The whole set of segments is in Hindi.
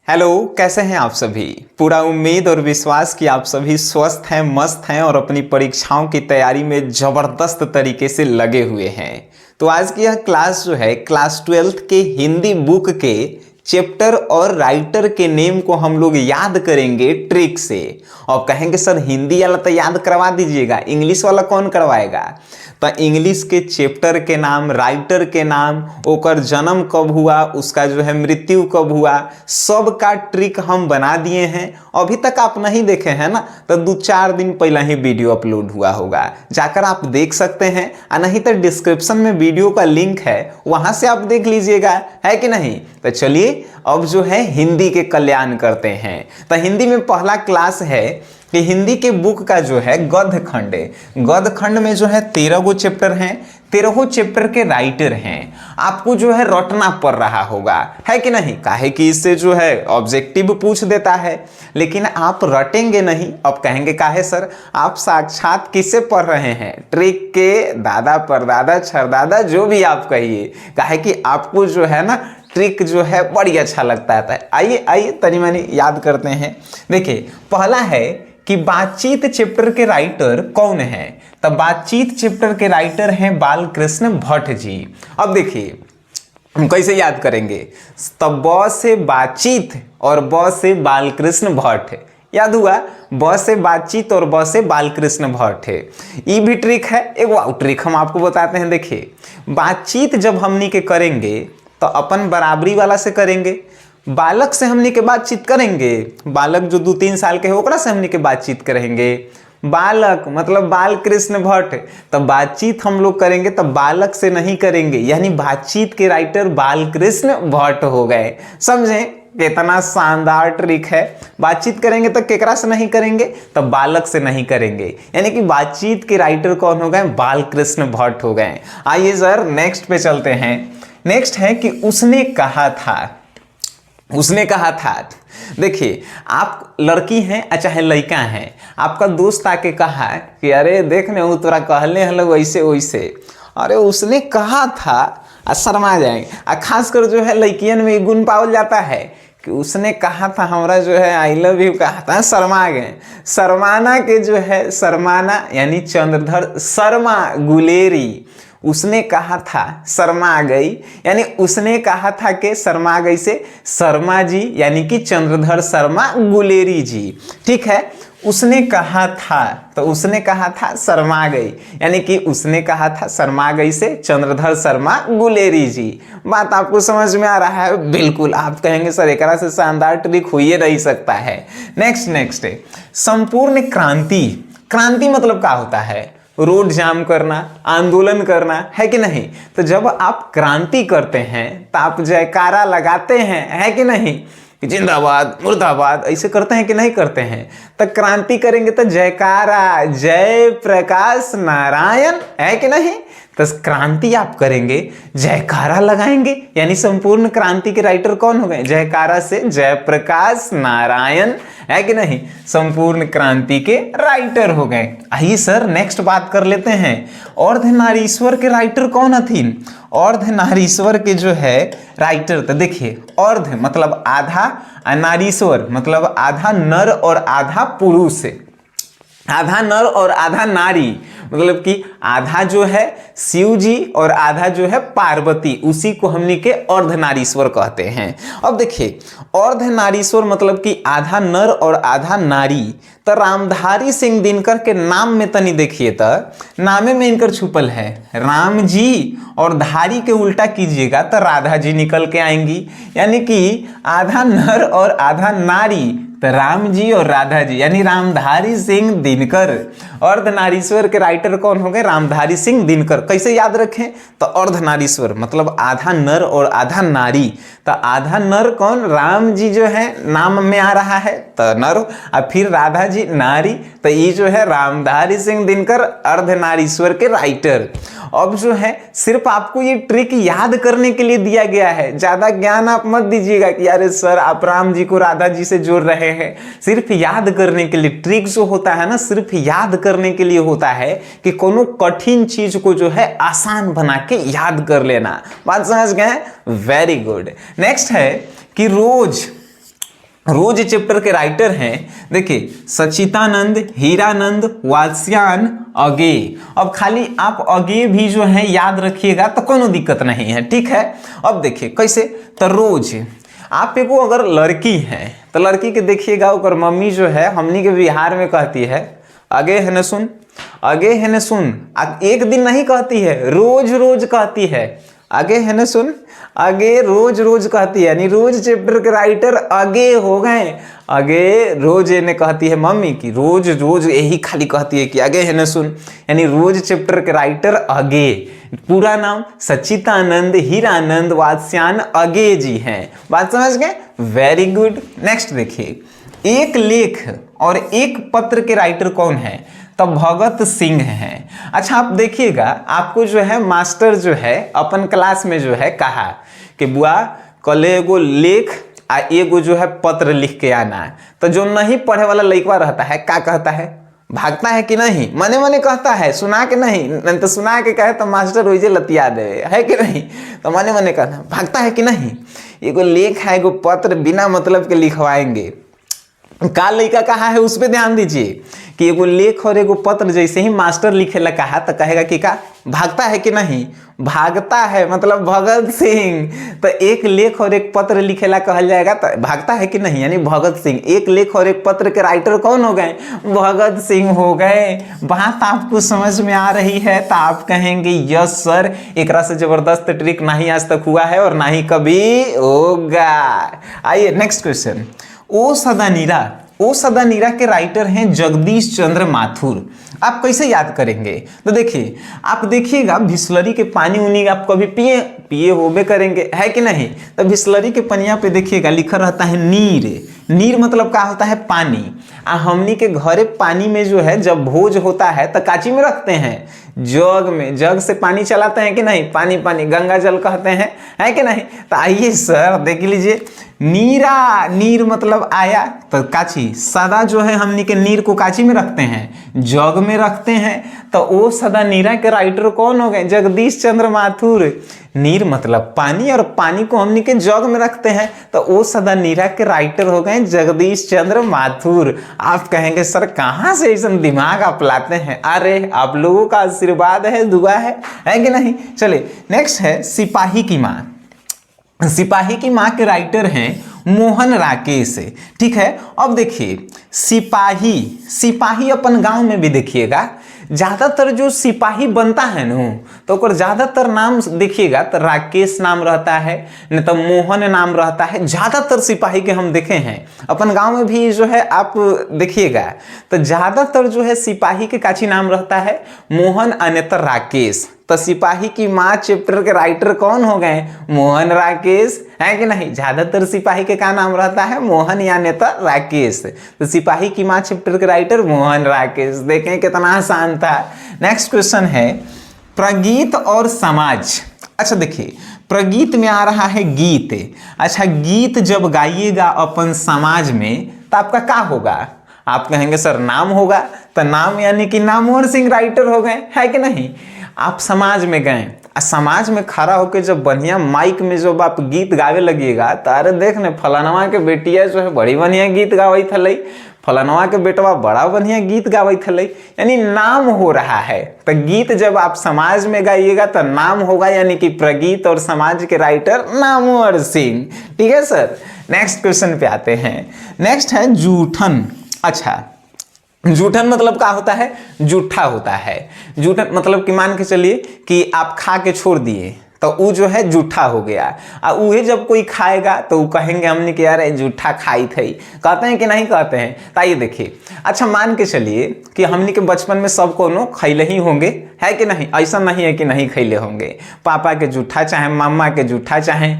हेलो, कैसे हैं आप सभी। पूरा उम्मीद और विश्वास कि आप सभी स्वस्थ हैं, मस्त हैं और अपनी परीक्षाओं की तैयारी में ज़बरदस्त तरीके से लगे हुए हैं। तो आज की यह क्लास जो है क्लास 12th के हिंदी बुक के चैप्टर और राइटर के नेम को हम लोग याद करेंगे ट्रिक से। और कहेंगे सर हिंदी वाला तो याद करवा दीजिएगा, इंग्लिश वाला कौन करवाएगा। तो इंग्लिश के चैप्टर के नाम, राइटर के नाम, ओकर जन्म कब हुआ, उसका जो है मृत्यु कब हुआ, सब का ट्रिक हम बना दिए हैं। अभी तक आप नहीं देखे हैं ना, तो 2-4 दिन पहले ही वीडियो अपलोड हुआ होगा, जाकर आप देख सकते हैं। और नहीं तो डिस्क्रिप्शन में वीडियो का लिंक है, वहां से आप देख लीजिएगा, है कि नहीं। तो चलिए अब जो है हिंदी के कल्याण करते हैं। तो हिंदी में पहला क्लास है कि हिंदी के बुक का जो है गद्य खंड है। गद्य खंड में जो है 13 गो चैप्टर हैं, 13 चैप्टर के राइटर हैं। आपको जो है रटना पड़ रहा होगा, है कि नहीं। काहे कि इससे जो है ऑब्जेक्टिव पूछ देता है, लेकिन आप रटेंगे नहीं। अब कहेंगे काहे सर, आप साक्षात किससे पढ़ रहे हैं, ट्रिक के दादा परदादा छरदादा जो भी आप कहिए। काहे कि आपको जो है ना ट्रिक जो है बड़ी अच्छा लगता है। आइए आइए तनी मनी याद करते हैं। देखिए पहला है कि बातचीत चैप्टर के राइटर कौन है। तो बातचीत चैप्टर के राइटर हैं बालकृष्ण भट्ट जी। अब देखिए हम कैसे याद करेंगे। तो ब से बातचीत और ब से बालकृष्ण भट्ट, याद हुआ। ब से बातचीत और ब से बालकृष्ण भट्ट है। ये भी ट्रिक है, एक वाउ ट्रिक हम आपको बताते हैं। देखिए बातचीत जब हमनी के करेंगे तो अपन बराबरी वाला से करेंगे। बालक से हमनी के बातचीत करेंगे, बालक जो 2-3 साल के है ओकरा से हमनी के बातचीत करेंगे। बालक मतलब बालकृष्ण भट्ट, तब बातचीत हम लोग करेंगे तब बालक से नहीं करेंगे, यानी बातचीत के राइटर बालकृष्ण भट्ट हो गए। समझे कितना शानदार ट्रिक है। बातचीत करेंगे तो केकरा से नहीं करेंगे, तब बालक से नहीं करेंगे, यानी कि बातचीत के राइटर कौन हो गए, बालकृष्ण भट्ट हो गए। आइए सर नेक्स्ट पे चलते हैं। नेक्स्ट है कि उसने कहा था। उसने कहा था, देखिए आप लड़की हैं चाहे लड़का हैं, आपका दोस्त आके कहा कि अरे देख ने वो तोरा कहले हल वैसे वैसे, अरे उसने कहा था, शर्मा जाएंगे। खासकर जो है लड़कियन में गुण पावल जाता है कि उसने कहा था हमरा जो है आई लव यू कहा था, शर्मा गए। शर्माना के जो है शर्माना यानी चंद्रधर शर्मा गुलेरी, उसने कहा था शर्मा गई, यानी उसने कहा था कि शर्मा गई से शर्मा जी यानी कि चंद्रधर शर्मा गुलेरी जी। ठीक है, उसने कहा था तो उसने कहा था शर्मा गई, यानी कि उसने कहा था शर्मा गई से चंद्रधर शर्मा गुलेरी जी। बात आपको समझ में आ रहा है। बिल्कुल, आप कहेंगे सर एकरा से शानदार ट्रिक हो ही नहीं सकता है। नेक्स्ट है संपूर्ण क्रांति। क्रांति मतलब क्या होता है, रोड जाम करना, आंदोलन करना, है कि नहीं। तो जब आप क्रांति करते हैं तो आप जयकारा लगाते हैं, है कि नहीं, जिंदाबाद मुर्दाबाद ऐसे करते हैं कि नहीं करते हैं। तो क्रांति करेंगे तो जयकारा, जय प्रकाश नारायण, है कि नहीं। तो क्रांति आप करेंगे जयकारा लगाएंगे, यानी संपूर्ण क्रांति के राइटर कौन हो गए, जयकारा से जयप्रकाश नारायण, है कि नहीं, संपूर्ण क्रांति के राइटर हो गए। आइए सर नेक्स्ट बात कर लेते हैं, अर्धनारीश्वर के राइटर कौन हथिन। अर्धनारीश्वर के जो है राइटर, तो देखिए अर्ध मतलब आधा, नारीश्वर मतलब आधा नर और आधा पुरुष, आधा नर और आधा नारी, मतलब कि आधा जो है शिव जी और आधा जो है पार्वती, उसी को हमने के अर्धनारीश्वर कहते हैं। अब देखिए अर्धनारीश्वर मतलब कि आधा नर और आधा नारी। तो रामधारी सिंह दिनकर के नाम में तनी देखिए, तो नामे में इनकर छुपल है राम जी, और धारी के उल्टा कीजिएगा तो राधा जी निकल के आएंगी, यानी कि आधा नर और आधा नारी, तो राम जी और राधा जी, यानी रामधारी सिंह दिनकर। अर्धनारीश्वर के राइटर कौन हो गए, रामधारी सिंह दिनकर। कैसे याद रखें, तो अर्धनारीश्वर मतलब आधा नर और आधा नारी। तो आधा नर कौन, राम जी जो है नाम में आ रहा है तो नर, और फिर राधा जी नारी, तो ये जो है रामधारी सिंह दिनकर अर्धनारीश्वर के राइटर। अब जो है सिर्फ आपको ये ट्रिक याद करने के लिए दिया गया है, ज्यादा ज्ञान आप मत दीजिएगा कि अरे सर आप राम जी को राधा जी से जोड़ रहे हैं। सिर्फ याद करने के लिए, ट्रिक जो होता है ना सिर्फ याद करने के लिए होता है कि कोनो कठिन चीज को जो है आसान बना के याद कर लेना। बात समझ गए, वेरी गुड। नेक्स्ट है कि रोज रोज चैप्टर के राइटर हैं, देखिए सचितानंद, हीरानंद, वात्स्यायन, अगेय। अब खाली आप अगेय भी जो है याद रखिएगा तो कोनो दिक्कत नहीं है, ठीक है। अब देखिए कैसे, तो रोज आप एगो अगर लड़की है तो लड़की के देखिएगा ओकर मम्मी जो है हमनी के बिहार में कहती है आगे है न सुन, आगे है न सुन। एक दिन नहीं कहती है, रोज रोज कहती है, आगे है न सुन, आगे रोज रोज कहती है, यानी रोज चैप्टर के राइटर आगे हो गए। आगे रोज ने कहती है मम्मी की, रोज रोज यही खाली कहती है कि आगे है न सुन, यानी रोज चैप्टर के राइटर आगे। पूरा नाम सच्चिदानंद हीरानंद वात्स्यायन अगे जी हैं। बात समझ गए, वेरी गुड। नेक्स्ट देखिए, एक लेख और एक पत्र के राइटर कौन है, तो भगत सिंह हैं। अच्छा आप देखिएगा, आपको जो है मास्टर जो है अपन क्लास में जो है कहा कि बुआ कल एगो लेख आ एगो जो है पत्र लिख के आना है, तो जो नहीं पढ़े वाला लड़का रहता है क्या कहता है, भागता है कि नहीं, मने मने कहता है, सुना के नहीं तो सुना के कहे तो मास्टर वही लतिया दे, है कि नहीं, तो मने मने कहना, भागता है कि नहीं। एगो लेख है एगो पत्र बिना मतलब के लिखवाएंगे, का लड़का कहा है उस पर ध्यान दीजिए कि एगो लेख और एगो पत्र जैसे ही मास्टर लिखे ला कहा तो कहेगा कि का भागता है कि नहीं, भागता है मतलब भगत सिंह। तो एक लेख और एक पत्र लिखेला कहल जाएगा तो भागता है कि नहीं, यानी भगत सिंह। एक लेख और एक पत्र के राइटर कौन हो गए, भगत सिंह हो गए। बात आपको समझ में आ रही है तो आप कहेंगे यस सर, एक से जबरदस्त ट्रिक नहीं आज तक हुआ है और ना ही कभी होगा। आइए नेक्स्ट क्वेश्चन, ओ सदा नीरा के राइटर हैं जगदीश चंद्र माथुर। आप कैसे याद करेंगे, तो देखिए आप देखिएगा बिस्लरी के पानी उनी आप कभी पिए होबे करेंगे, है कि नहीं। तो बिस्लरी के पनिया पे देखिएगा लिखा रहता है नीर मतलब क्या होता है, पानी। हमनी के घरे पानी में जो है जब भोज होता है तो काची में रखते हैं, जग में, जग से पानी चलाते हैं कि नहीं, पानी गंगा जल कहते हैं, है कि नहीं। तो आइए सर देख लीजिए, नीर मतलब आया, तो काची सदा जो है हमनी के नीर को काची में रखते हैं, जग में रखते हैं। तो ओ सदा नीरा के राइटर कौन हो गए, जगदीश चंद्र माथुर। नीर मतलब पानी और पानी को हमनी के जग में रखते हैं, तो ओ सदा नीरा के राइटर हो गए जगदीश चंद्र माथुर। आप कहेंगे सर कहाँ से ऐसा दिमाग आप लाते हैं, अरे आप लोगों का आशीर्वाद है, दुआ है कि नहीं। चलिए नेक्स्ट है सिपाही की माँ। सिपाही की माँ के राइटर हैं मोहन राकेश, ठीक है। अब देखिए सिपाही अपन गांव में भी देखिएगा ज्यादातर जो सिपाही बनता है ना तो ओकर ज्यादातर नाम देखिएगा तो राकेश नाम रहता है, नहीं तो मोहन नाम रहता है। ज्यादातर सिपाही के हम देखे हैं अपन गांव में भी जो है, आप देखिएगा तो ज्यादातर जो है सिपाही के काची नाम रहता है, मोहन अन्यथा राकेश। तो सिपाही की माँ चैप्टर के राइटर कौन हो गए, मोहन राकेश, है कि नहीं। ज्यादातर सिपाही के का नाम रहता है, मोहन या नेता राकेश। तो सिपाही की माँ चैप्टर के राइटर मोहन राकेश। देखें कितना आसान था। नेक्स्ट क्वेश्चन है प्रगीत और समाज। अच्छा देखिए प्रगीत में आ रहा है गीत। अच्छा गीत जब गाइएगा अपन समाज में तो आपका क्या होगा, आप कहेंगे सर नाम होगा। तो नाम यानी कि नामवर सिंह राइटर हो गए, है कि नहीं। आप समाज में गए, समाज में खड़ा होकर जब बढ़िया माइक में जब आप गीत गावे लगिएगा तो अरे देखने फलानवा के बेटिया जो है बड़ी बढ़िया गीत गावई थलई, फलानवा के बेटवा बड़ा बढ़िया गीत गावई थलई, यानी नाम हो रहा है। तो गीत जब आप समाज में गाइएगा तो नाम होगा, यानी कि प्रगीत और समाज के राइटर नामवर सिंह, ठीक है सर। नेक्स्ट क्वेश्चन पे आते हैं। नेक्स्ट है जूठन। अच्छा जूठन मतलब क्या होता है, जूठा होता है। जूठन मतलब कि मान के चलिए कि आप खा के छोड़ दिए तो वो जो है जूठा हो गया। और वही जब कोई खाएगा तो वो कहेंगे हमने कि यार जूठा खाई थी, कहते हैं कि नहीं कहते हैं। तो आइए देखिए, अच्छा मान के चलिए कि हमने के बचपन में सब कोनो खैले ही होंगे, है कि नहीं। ऐसा नहीं है कि नहीं खैले होंगे, पापा के जूठा चाहे मामा के जूठा चाहे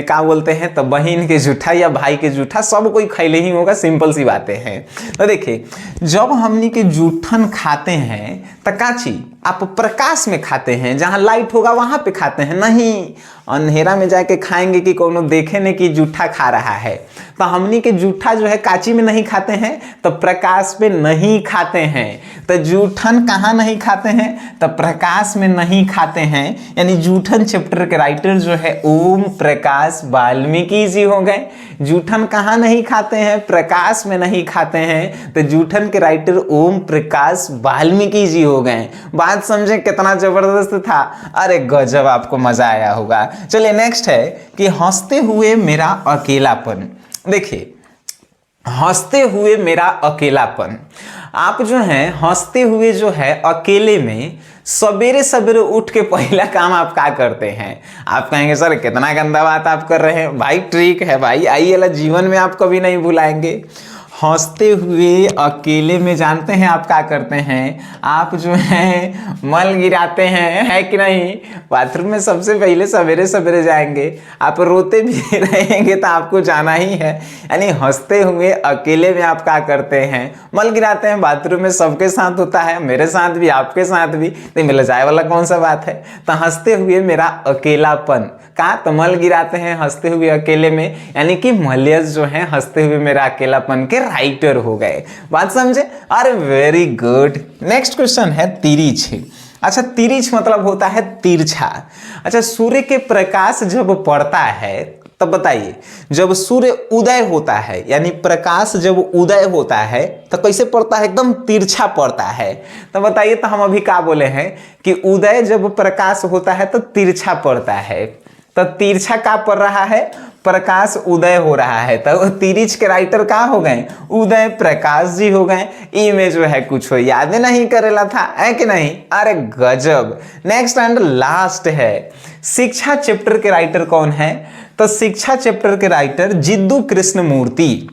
क्या बोलते हैं तो बहन के जूठा या भाई के जूठा, सब कोई खैले ही होगा, सिंपल सी बातें हैं। तो देखिए जब हमने के जूठन खाते हैं तो काची आप प्रकाश में खाते हैं, जहां लाइट होगा वहां पे खाते हैं, नहीं अंधेरा में जाके खाएंगे कि कोनो देखे नहीं कि जूठा खा रहा है। तो हमनी के जूठा जो है काची में नहीं खाते हैं, तो प्रकाश में नहीं खाते हैं। तो जूठन कहाँ नहीं खाते हैं, तो प्रकाश में नहीं खाते हैं। यानी जूठन चैप्टर के राइटर जो है ओम प्रकाश वाल्मीकि जी हो गए। जूठन कहाँ नहीं खाते हैं, प्रकाश में नहीं खाते हैं, तो जूठन के राइटर ओम प्रकाश वाल्मीकि जी हो गए। बात समझे कितना जबरदस्त था, अरे गजब, आपको मजा आया होगा। चलिए नेक्स्ट है कि हंसते हुए मेरा अकेलापन। देखिए हंसते हुए मेरा अकेलापन, आप जो है हंसते हुए जो है अकेले में सवेरे सवेरे उठ के पहला काम आप क्या करते हैं। आप कहेंगे सर कितना गंदा बात आप कर रहे हैं, भाई ट्रिक है भाई, आई वाला जीवन में आप कभी नहीं भुलाएंगे। हंसते हुए अकेले में जानते हैं आप क्या करते हैं, आप जो है मल गिराते हैं, है कि नहीं। बाथरूम में सबसे पहले सवेरे सवेरे जाएंगे, आप रोते भी रहेंगे तो आपको जाना ही है। यानी हंसते हुए अकेले में आप क्या करते हैं, मल गिराते हैं। बाथरूम में सबके साथ होता है, मेरे साथ भी आपके साथ भी, तो मिल जाए वाला कौन सा बात है। तो हंसते हुए मेरा अकेलापन का, तो मल गिराते हैं हंसते हुए अकेले में, यानी कि मलयज जो है हंसते हुए मेरा अकेलापन के राइटर हो गए। बात समझे, अरे वेरी गुड। नेक्स्ट क्वेश्चन है तिरिछ। अच्छा तिरिछ मतलब होता है तिरछा। अच्छा सूर्य के प्रकाश जब पड़ता है तब बताइए, जब सूर्य उदय होता है यानी प्रकाश जब उदय होता है तो कैसे पड़ता है, एकदम तिरछा पड़ता है। तो बताइए, तो हम अभी क्या बोले हैं कि उदय जब प्रकाश होता है तो तिरछा पड़ता है। तो तिरछा का पड़ रहा है, प्रकाश उदय हो रहा है, तो तिरिछ के राइटर कहाँ हो गए, उदय प्रकाश जी हो गए। ई में जो है कुछ याद नहीं करेला था, है कि नहीं, अरे गजब। नेक्स्ट एंड लास्ट है शिक्षा चैप्टर के राइटर कौन है, तो शिक्षा चैप्टर के राइटर जिद्दू कृष्णमूर्ति।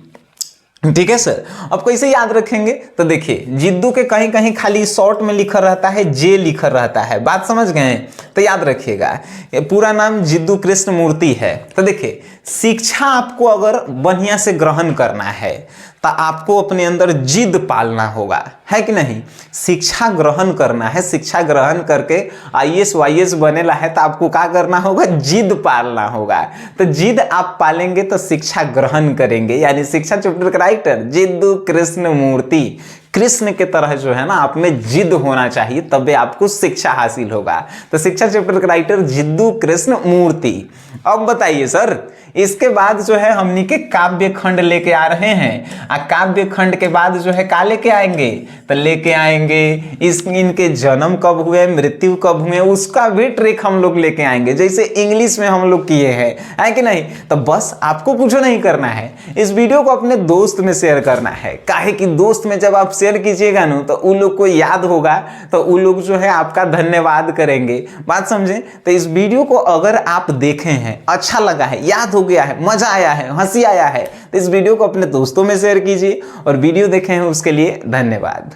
ठीक है सर, अब कैसे याद रखेंगे, तो देखिए जिद्दू के कहीं कहीं खाली शॉर्ट में लिखा रहता है, जे लिखा रहता है, बात समझ गए, तो याद रखिएगा पूरा नाम जिद्दू कृष्णमूर्ति है। तो देखिए शिक्षा आपको अगर बढ़िया से ग्रहण करना है तो आपको अपने अंदर जिद पालना होगा, है कि नहीं। शिक्षा ग्रहण करना है, शिक्षा ग्रहण करके आईएएस वाईएएस बनेला है तो आपको क्या करना होगा, जिद पालना होगा। तो जिद आप पालेंगे तो शिक्षा ग्रहण करेंगे। यानी शिक्षा चैप्टर का राइटर जिद्दू कृष्णमूर्ति, कृष्ण के तरह जो है ना आप में जिद होना चाहिए, तबे आपको शिक्षा हासिल होगा। तो शिक्षा चैप्टर का राइटर जिद्दू कृष्णमूर्ति। अब बताइए सर, इसके बाद जो है हमनी के काव्य खंड लेके आ रहे हैं, काव्य खंड के बाद जो है का लेके आएंगे, तो लेके आएंगे इनके जन्म कब हुए, मृत्यु कब हुए, उसका भी ट्रिक हम लोग लेके आएंगे, जैसे इंग्लिश में हम लोग किए हैं, है कि नहीं। तो बस आपको कुछ नहीं करना है, इस वीडियो को अपने दोस्त में शेयर करना है। काहे कि दोस्त में जब आप शेयर कीजिएगा ना तो उन लोग को याद होगा, तो उन लोग जो है आपका धन्यवाद करेंगे। बात समझे। तो इस वीडियो को अगर आप देखे हैं, अच्छा लगा है, याद हो गया है, मजा आया है, हंसी आया है, तो इस वीडियो को अपने दोस्तों में शेयर कीजिए। और वीडियो देखे हैं उसके लिए धन्यवाद।